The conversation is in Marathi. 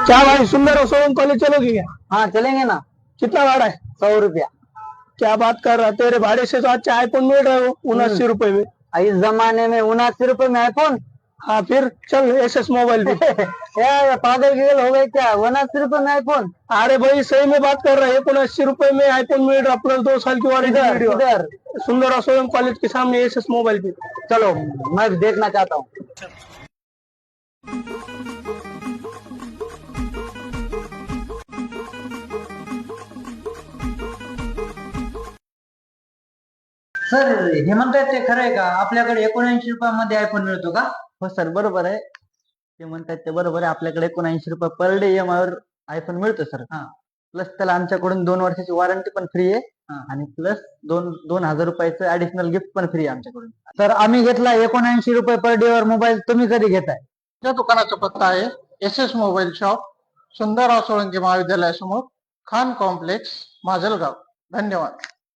क्या भाई, सुंदर और सोहम कॉलेज चलोगी क्या? हाँ चलेंगे ना। कितना भाड़ा है? 100 रुपया। क्या बात कर रहा है, तेरे भाड़े से तो अच्छा आईफोन मिल रहा है वो 79 रुपए में। इस जमाने में 79 रुपए में आईफोन? हाँ फिर चल एसएस मोबाइल पे। यार पागल गिगल हो गए क्या, 79 रुपए में आईफोन? अरे भाई सही में बात कर रहा है, 79 रुपए में आईफोन मिल रहा प्लस 2 साल की वारंटी किधर वीडियो। किधर? सुंदर और सोहम कॉलेज के सामने एसएस मोबाइल पे। चलो मैं भी देखना चाहता हूँ। सर हे म्हणतायत ते खरं आहे का, आपल्याकडे 79 रुपयामध्ये आयफोन मिळतो का? हो सर बरोबर आहे, ते म्हणतायत ते बरोबर आहे. आपल्याकडे 79 रुपये पर डे EMI वर आयफोन मिळतो सर. प्लस त्याला आमच्याकडून 2 वर्षाची वॉरंटी पण फ्री आहे आणि प्लस 2,000 रुपयाचं ऍडिशनल गिफ्ट पण फ्री आहे आमच्याकडून. तर आम्ही घेतला 79 रुपये पर डे वर मोबाईल, तुम्ही कधी घेताय? या दुकानाचा पत्ता आहे SS mobile shop, Sundarrao Solanki महाविद्यालयासमोर, खान कॉम्प्लेक्स, माजलगाव. धन्यवाद.